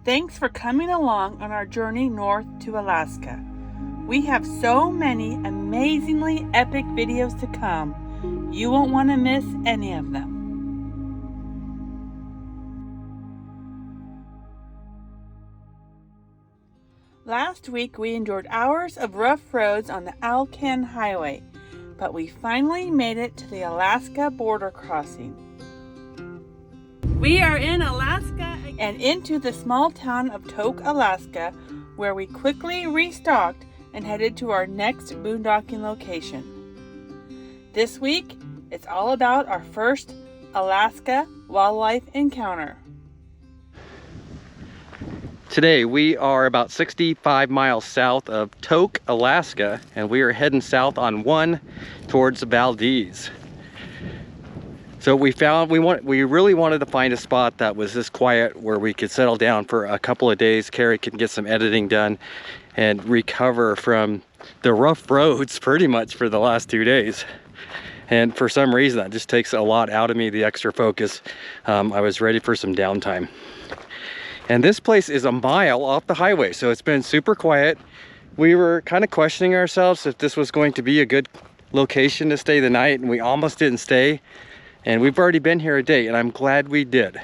Thanks for coming along on our journey north to Alaska. We have so many amazingly epic videos to come. You won't want to miss any of them. Last week we endured hours of rough roads on the Alaskan highway, but we finally made it to the Alaska border crossing. We are in Alaska and into the small town of Tok, Alaska, where we quickly restocked and headed to our next boondocking location. This week, it's all about our first Alaska wildlife encounter. Today we are about 65 miles south of Tok, Alaska, and we are heading south on 1 towards Valdez. So we really wanted to find a spot that was this quiet where we could settle down for a couple of days. Carrie can get some editing done and recover from the rough roads pretty much for the last 2 days. And for some reason that just takes a lot out of me, the extra focus. I was ready for some downtime. And this place is a mile off the highway, so it's been super quiet. We were kind of questioning ourselves if this was going to be a good location to stay the night, and we almost didn't stay. And we've already been here a day, and I'm glad we did.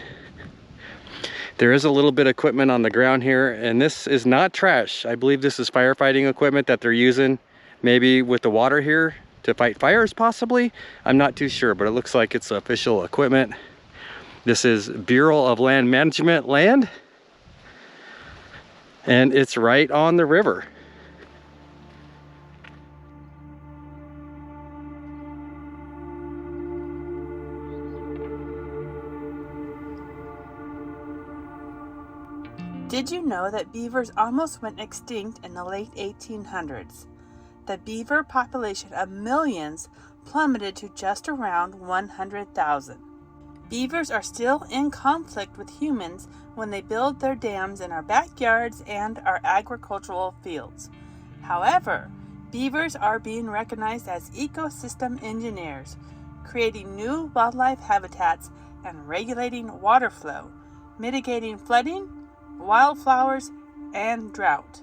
There is a little bit of equipment on the ground here, and this is not trash. I believe this is firefighting equipment that they're using maybe with the water here to fight fires possibly. I'm not too sure, but it looks like it's official equipment. This is Bureau of Land Management land, and it's right on the river. Did you know that beavers almost went extinct in the late 1800s? The beaver population of millions plummeted to just around 100,000. Beavers are still in conflict with humans when they build their dams in our backyards and our agricultural fields. However, beavers are being recognized as ecosystem engineers, creating new wildlife habitats and regulating water flow, mitigating flooding, wildflowers, and drought.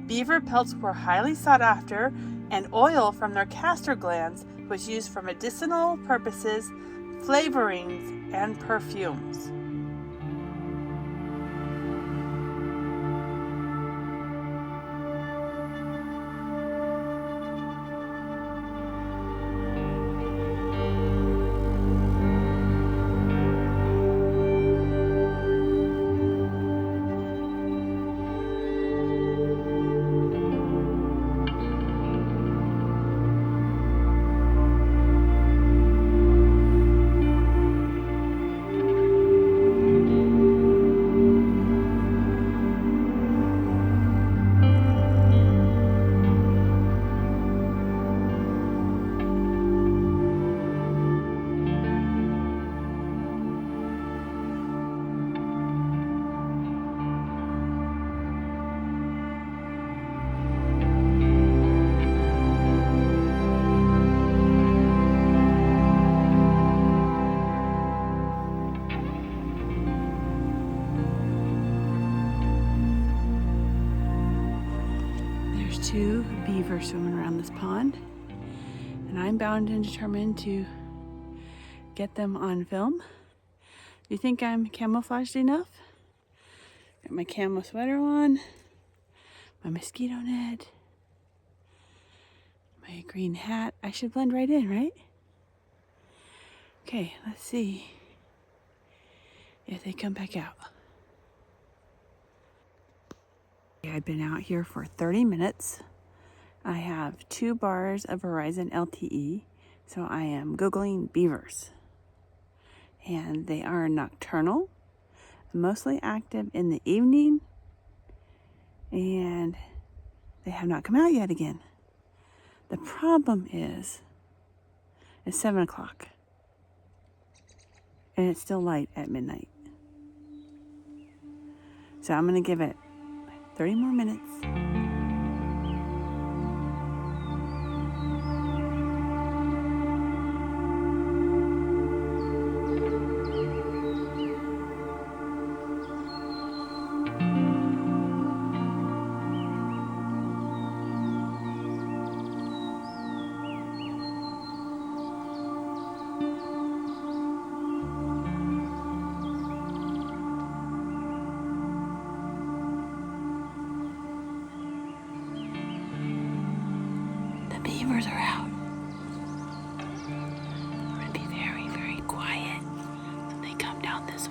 Beaver pelts were highly sought after, and oil from their castor glands was used for medicinal purposes, flavorings, and perfumes. Two beavers swimming around this pond, and I'm bound and determined to get them on film. Do you think I'm camouflaged enough? Got my camo sweater on, my mosquito net, my green hat. I should blend right in, right? Okay, let's see if they come back out. I've been out here for 30 minutes. I have 2 bars of Verizon LTE, so I am Googling beavers. And they are nocturnal, mostly active in the evening, and they have not come out yet again. The problem is, it's 7 o'clock, and it's still light at midnight. So I'm going to give it 30 more minutes.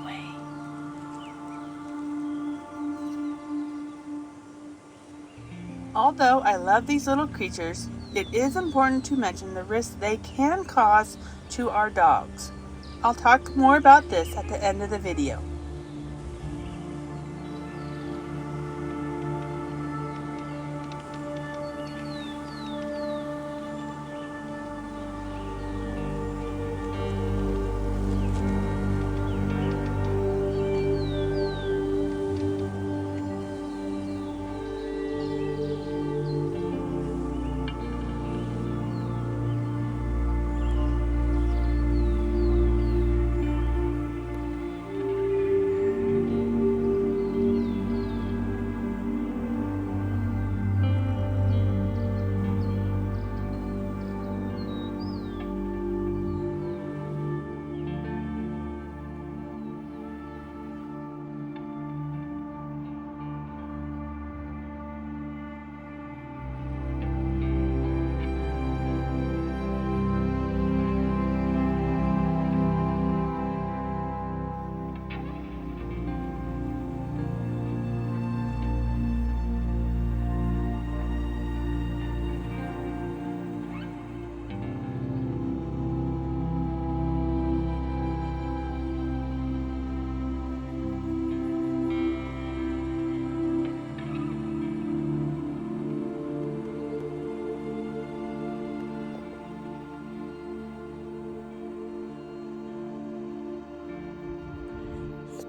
way. Although I love these little creatures, it is important to mention the risks they can cause to our dogs. I'll talk more about this at the end of the video.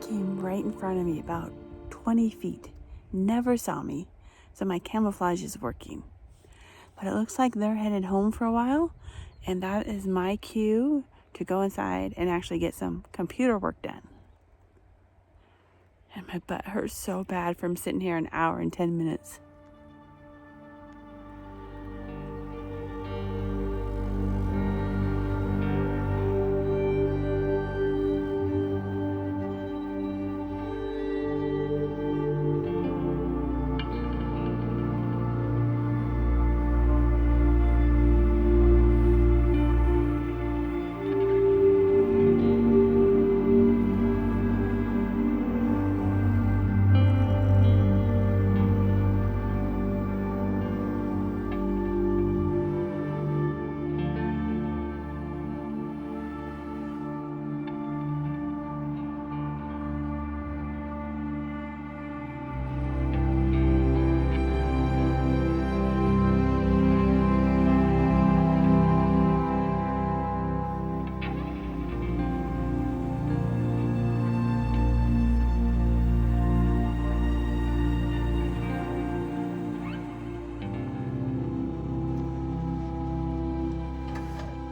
Came right in front of me, about 20 feet. Never saw me, so my camouflage is working. But it looks like they're headed home for a while, and that is my cue to go inside and actually get some computer work done. And my butt hurts so bad from sitting here an hour and 10 minutes.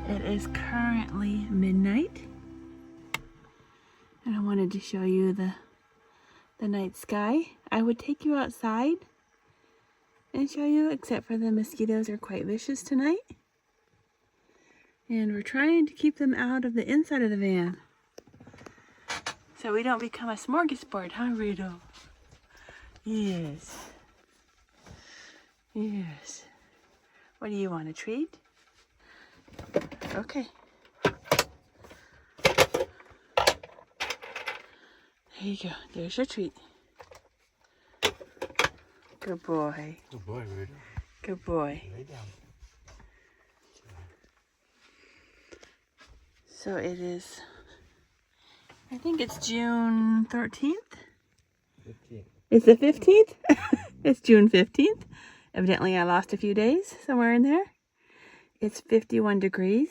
It is currently midnight, and I wanted to show you the night sky. I would take you outside and show you, except for the mosquitoes are quite vicious tonight. And we're trying to keep them out of the inside of the van, so we don't become a smorgasbord, huh, Rito? Yes. Yes. What do you want, a treat? Okay. There you go. There's your treat. Good boy. Good boy, Rita. Good boy. Lay down. So it is, I think it's June 13th. 15. It's the 15th? It's June 15th. Evidently I lost a few days somewhere in there. It's 51 degrees.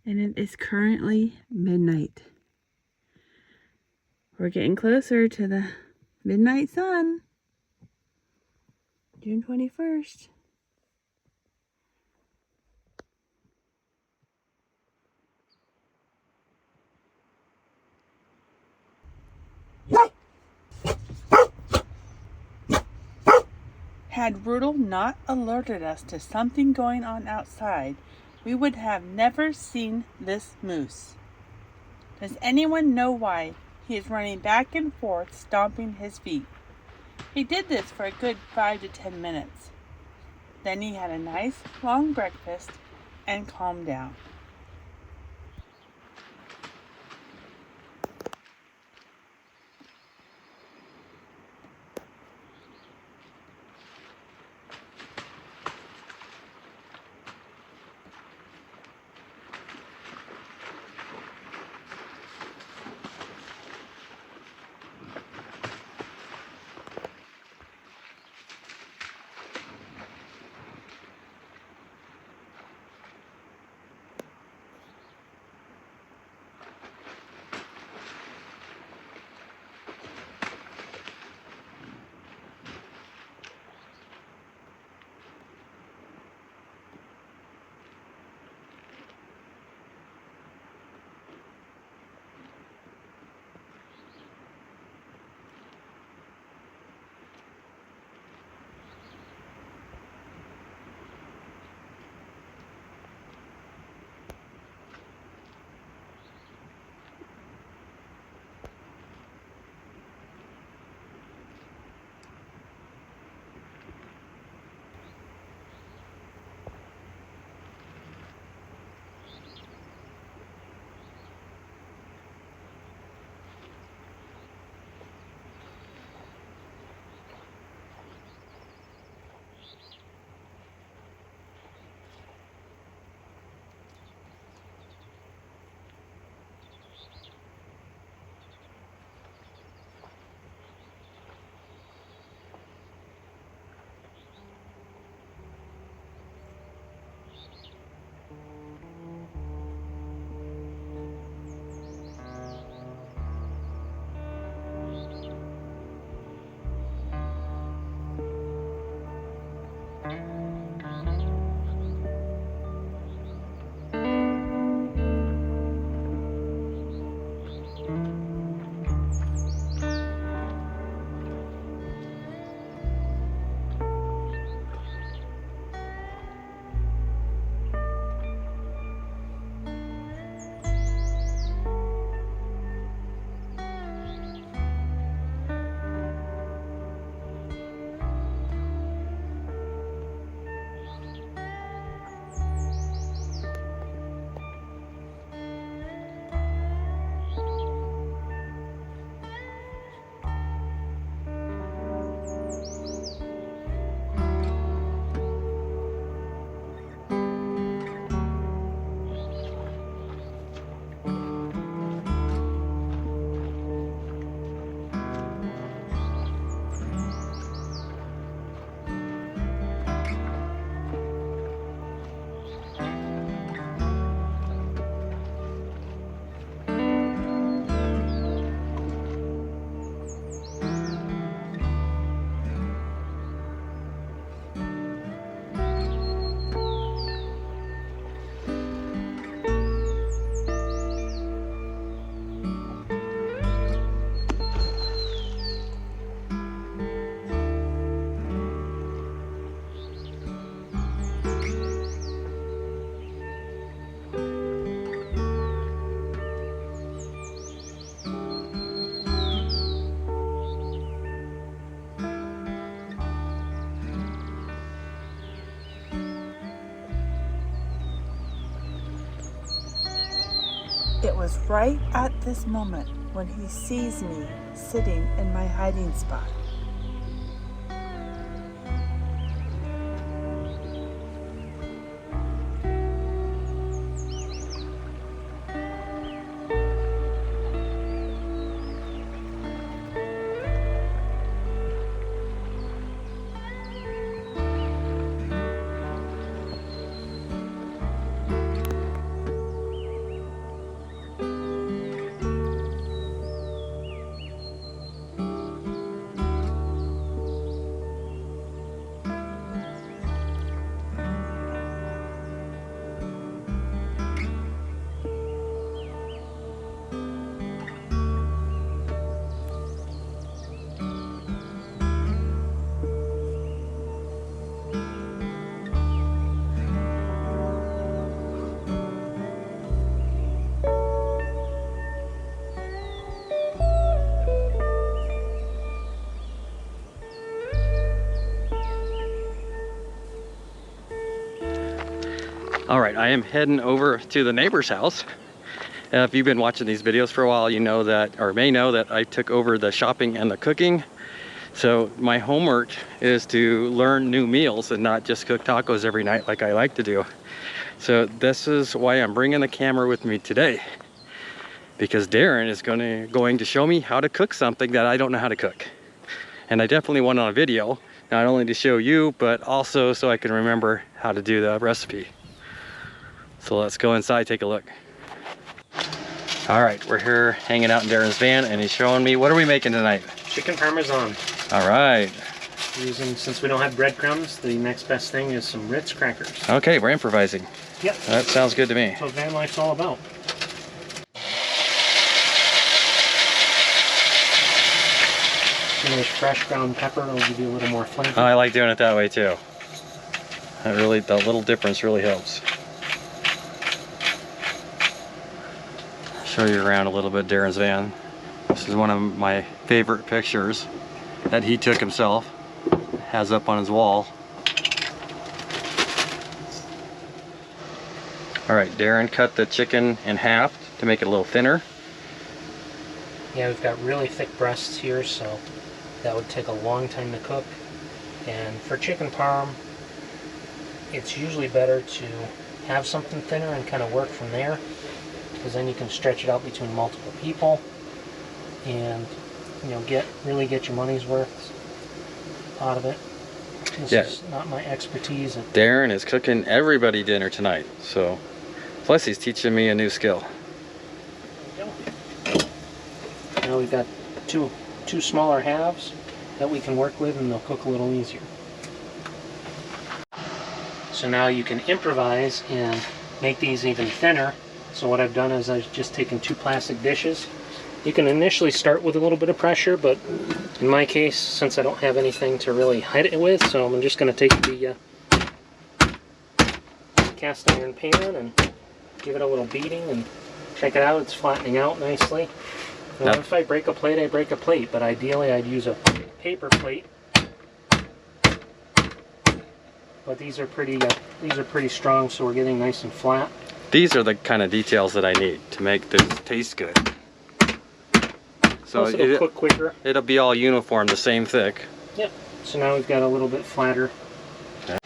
And it is currently midnight. We're getting closer to the midnight sun. June 21st. Had Rudel not alerted us to something going on outside, we would have never seen this moose. Does anyone know why he is running back and forth, stomping his feet? He did this for a good 5 to 10 minutes. Then he had a nice long breakfast and calmed down. was right at this moment when he sees me sitting in my hiding spot. All right, I am heading over to the neighbor's house. If you've been watching these videos for a while, you know that, or may know that I took over the shopping and the cooking. So my homework is to learn new meals and not just cook tacos every night like I like to do. So this is why I'm bringing the camera with me today, because Darren is going to show me how to cook something that I don't know how to cook. And I definitely want it on a video, not only to show you, but also so I can remember how to do the recipe. So let's go inside, take a look. All right, we're here hanging out in Darren's van and he's showing me, what are we making tonight? Chicken parmesan. All right. Since we don't have breadcrumbs, the next best thing is some Ritz crackers. Okay, we're improvising. Yep. That sounds good to me. That's what van life's all about. Nice fresh ground pepper will give you a little more flavor. I like doing it that way too. That really, the little difference really helps. Show you around a little bit Darren's van. This is one of my favorite pictures that he took himself. Has up on his wall. All right, Darren cut the chicken in half to make it a little thinner. Yeah, we've got really thick breasts here, so that would take a long time to cook. And for chicken parm, it's usually better to have something thinner and kind of work from there, because then you can stretch it out between multiple people and, you know, really get your money's worth out of it. This is not my expertise. Darren is cooking everybody dinner tonight, so plus he's teaching me a new skill. There we go. Now we've got two smaller halves that we can work with, and they'll cook a little easier. So now you can improvise and make these even thinner. So what I've done is I've just taken 2 plastic dishes. You can initially start with a little bit of pressure, but in my case, since I don't have anything to really hide it with, so I'm just going to take the cast iron pan and give it a little beating, and check it out, it's flattening out nicely. Now, if I break a plate, I break a plate, but ideally I'd use a paper plate. But these are pretty strong, so we're getting nice and flat. These are the kind of details that I need to make this taste good. So it'll cook quicker. It'll be all uniform, the same thick. Yep. So now we've got a little bit flatter. Okay.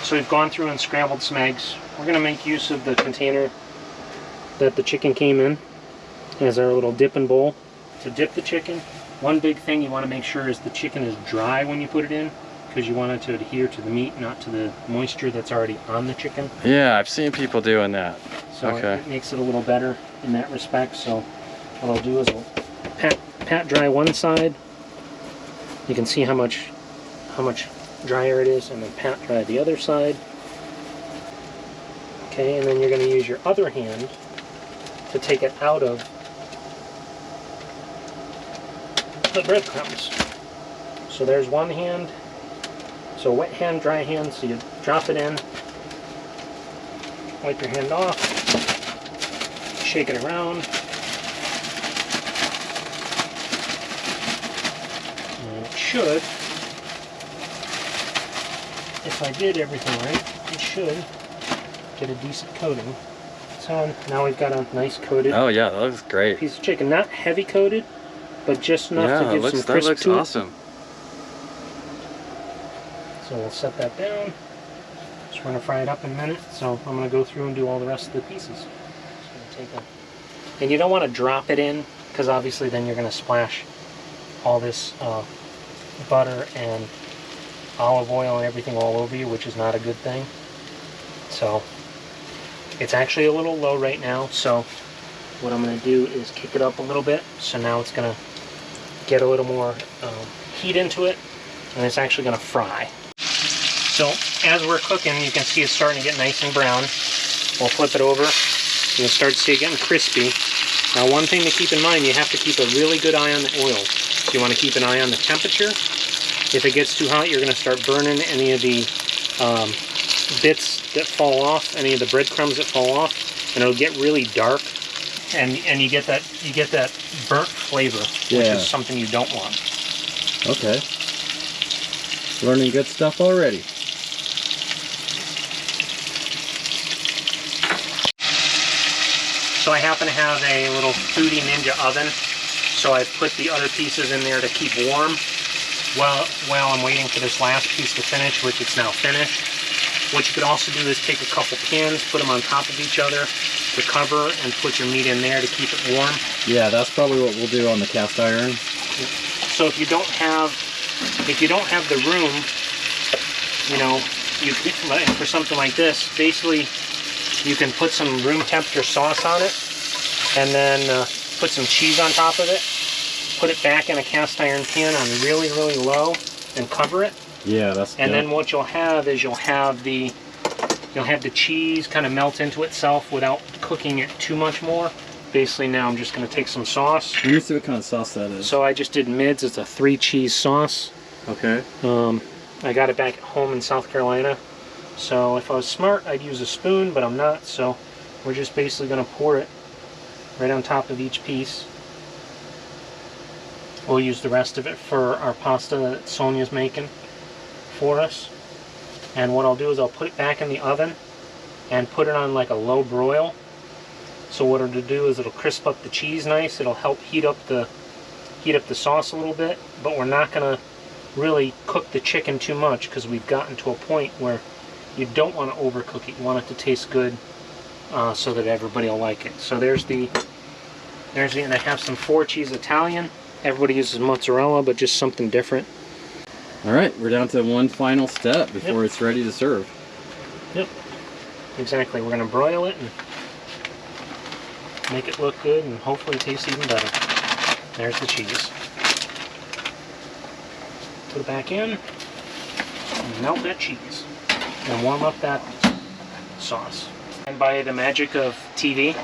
So we've gone through and scrambled some eggs. We're going to make use of the container that the chicken came in as our little dipping bowl. To dip the chicken, one big thing you want to make sure is the chicken is dry when you put it in, because you want it to adhere to the meat, not to the moisture that's already on the chicken. Yeah, I've seen people doing that. So it makes it a little better in that respect. So what I'll do is I'll pat dry one side. You can see how much drier it is, and then pat dry the other side. Okay, and then you're going to use your other hand to take it out of the breadcrumbs. So there's one hand. So wet hand, dry hand, so you drop it in, wipe your hand off, shake it around, and it should, if I did everything right, it should get a decent coating. That's how now we've got a nice coated Oh yeah, that looks great. piece of chicken. Not heavy coated, but just enough to give some crisp that looks to awesome. it. So we'll set that down. Just we're gonna fry it up in a minute. So I'm gonna go through and do all the rest of the pieces. Just gonna take and you don't want to drop it in, because obviously then you're gonna splash all this butter and olive oil and everything all over you, which is not a good thing. So it's actually a little low right now, so what I'm going to do is kick it up a little bit. So now it's going to get a little more heat into it, and it's actually going to fry. So as we're cooking, you can see it's starting to get nice and brown. We'll flip it over. You'll start to see it getting crispy. Now, one thing to keep in mind, you have to keep a really good eye on the oil. You want to keep an eye on the temperature. If it gets too hot, you're going to start burning any of the bits that fall off, any of the breadcrumbs that fall off, and it'll get really dark, and you get that burnt flavor, which is something you don't want. Okay. Learning good stuff already. So I happen to have a little Foodie Ninja oven, so I've put the other pieces in there to keep warm while I'm waiting for this last piece to finish, which it's now finished. What you could also do is take a couple pins, put them on top of each other to cover, and put your meat in there to keep it warm. Yeah, that's probably what we'll do on the cast iron. So if you don't have the room, you know, for something like this, basically you can put some room temperature sauce on it, and then put some cheese on top of it. Put it back in a cast iron pan on really, really low, and cover it. Yeah, that's good. And then what you'll have is you'll have the cheese kind of melt into itself without cooking it too much more. Basically, now I'm just going to take some sauce. Let me see what kind of sauce that is. So I just did Mids. It's a 3-cheese sauce. Okay. I got it back at home in South Carolina. So if I was smart, I'd use a spoon, but I'm not. So we're just basically going to pour it right on top of each piece. We'll use the rest of it for our pasta that Sonia's making for us. And what I'll do is I'll put it back in the oven and put it on like a low broil. So what it'll do is it'll crisp up the cheese nice. It'll help heat up the sauce a little bit, but we're not going to really cook the chicken too much, because we've gotten to a point where you don't want to overcook it. You want it to taste good so that everybody will like it. So there's the and I have some 4-cheese Italian. Everybody uses mozzarella, but just something different. All right, we're down to one final step before it's ready to serve. Yep, exactly. We're going to broil it and make it look good and hopefully taste even better. There's the cheese. Put it back in and melt that cheese and warm up that sauce. And by the magic of TV,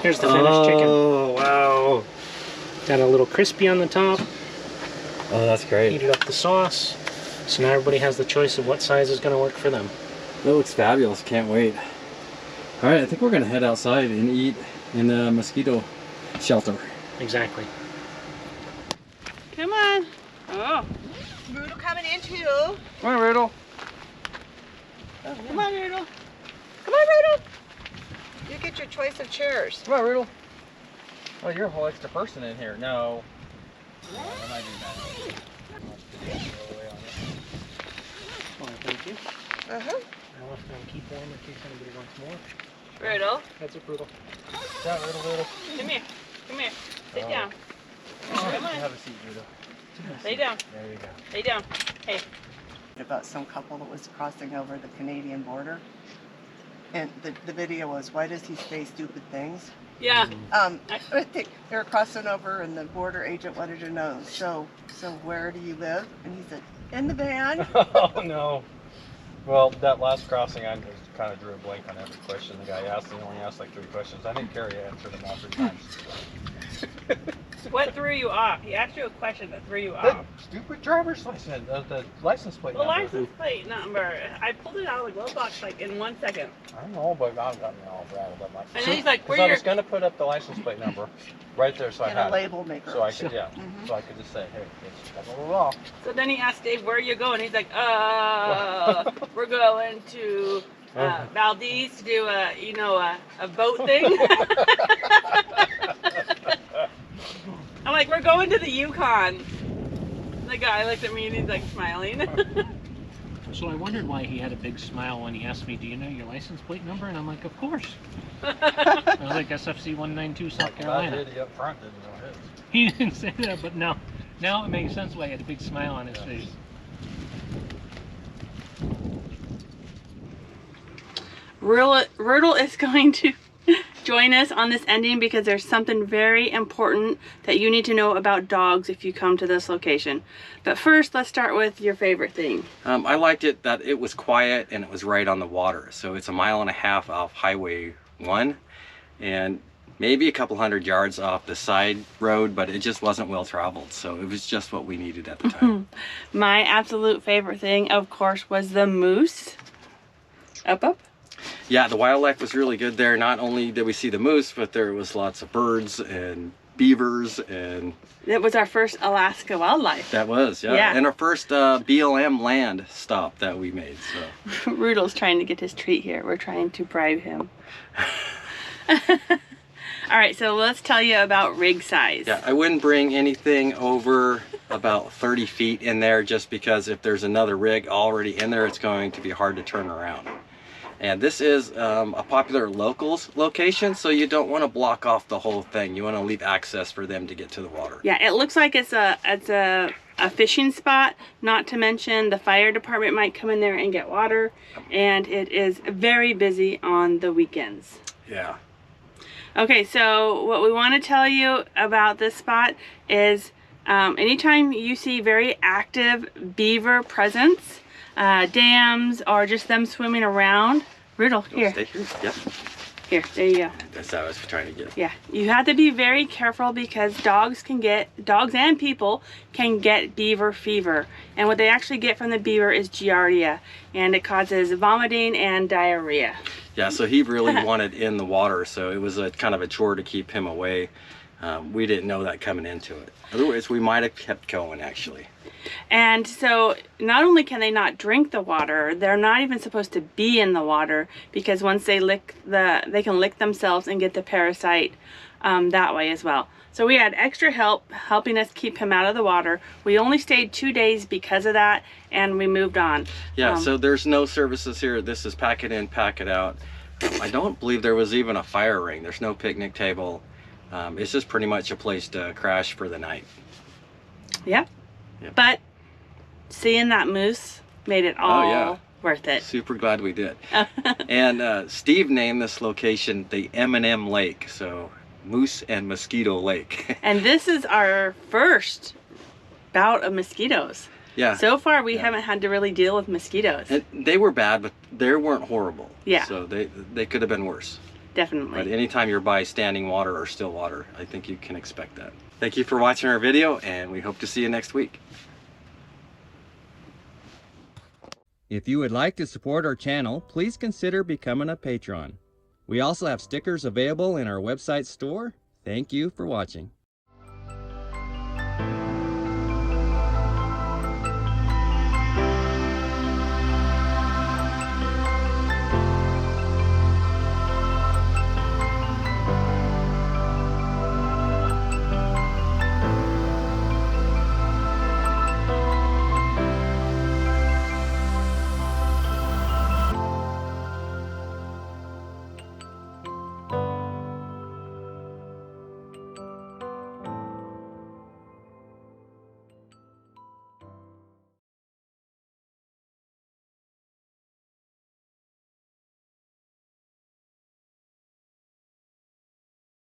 here's the finished chicken. Oh, wow. Got a little crispy on the top. Oh, that's great. Heated up the sauce. So now everybody has the choice of what size is going to work for them. That looks fabulous. Can't wait. All right, I think we're going to head outside and eat in the mosquito shelter. Exactly. Come on. Oh. Rudel coming in too. Come on, Riddle. Come on, Rudel. Come on, Rudel. You get your choice of chairs. Come on, Riddle. Oh, you're a whole extra person in here. No. No, that might be bad. Oh, thank you. Uh-huh. I'll have to keep warm in case anybody wants more. Rudel. That's a brutal. Yeah, Riddle. Come here. Come here. Sit down. Come on. Have a seat, Riddle. Lay down. There you go. Lay down. Hey. About some couple that was crossing over the Canadian border. And the video was, why does he say stupid things? Yeah. I think they were crossing over and the border agent wanted to know, so where do you live? And he said, in the van. Oh no. Well, that last crossing, I just kind of drew a blank on every question the guy asked. He only asked like 3 questions. I think Carrie answered them all 3 times. What threw you off? He asked you a question that threw you The off. stupid driver's license, the license plate The number. license plate number. I pulled it out of the glove box like in 1 second. I don't know, but God got me all rattled up. And then he's like, Because where I your... was going to put up the license plate number right there, so I And had a it. label maker. So I could, yeah. So I could just say, hey, it's blah, blah, blah, blah. So then he asked Dave, where are you going? He's like, we're going to Valdez to do a, you know, a boat thing. I'm like, we're going to the Yukon. The guy looked at me and he's like smiling. So I wondered why he had a big smile when he asked me, do you know your license plate number? And I'm like, of course. I was like, SFC 192 South Carolina. That idiot up front didn't know his. He didn't say that, but now it makes sense why he had a big smile on his face. Rudel is going to join us on this ending because there's something very important that you need to know about dogs if you come to this location. But first, let's start with your favorite thing. I liked it that it was quiet and it was right on the water. So it's 1.5 miles off Highway 1 and maybe a couple hundred yards off the side road, but it just wasn't well traveled. So it was just what we needed at the time. My absolute favorite thing, of course, was the moose. Up. Yeah, the wildlife was really good there. Not only did we see the moose, but there was lots of birds and beavers, and it was our first Alaska wildlife. That was, yeah. And our first BLM land stop that we made. So Rudel's trying to get his treat here. We're trying to bribe him. All right, so let's tell you about rig size. Yeah, I wouldn't bring anything over about 30 feet in there, just because if there's another rig already in there, it's going to be hard to turn around. And this is a popular locals location, so you don't want to block off the whole thing. You want to leave access for them to get to the water. Yeah, it looks like it's a fishing spot, not to mention the fire department might come in there and get water, and it is very busy on the weekends. Yeah. Okay, so what we want to tell you about this spot is anytime you see very active beaver presence, dams, or just them swimming around. Rudel, here. Stay here. Yep. Here, there you go. That's what I was trying to get. Yeah, you have to be very careful because dogs and people can get beaver fever. And what they actually get from the beaver is Giardia, and it causes vomiting and diarrhea. Yeah, so he really wanted in the water, so it was a kind of a chore to keep him away. We didn't know that coming into it. Otherwise, we might have kept going, actually. And so not only can they not drink the water, they're not even supposed to be in the water, because once they they can lick themselves and get the parasite that way as well. So we had extra help helping us keep him out of the water. We only stayed 2 days because of that, and we moved on. Yeah, so there's no services here. This is pack it in, pack it out. I don't believe there was even a fire ring. There's no picnic table. It's just pretty much a place to crash for the night. Yeah. Yep. But seeing that moose made it all worth it. Super glad we did. And Steve named this location the M&M Lake, so Moose and Mosquito Lake. And this is our first bout of mosquitoes. Yeah. So far we haven't had to really deal with mosquitoes. And they were bad, but they weren't horrible. Yeah. So they could have been worse. Definitely. But anytime you're by standing water or still water, I think you can expect that. Thank you for watching our video, and we hope to see you next week. If you would like to support our channel, please consider becoming a patron. We also have stickers available in our website store. Thank you for watching.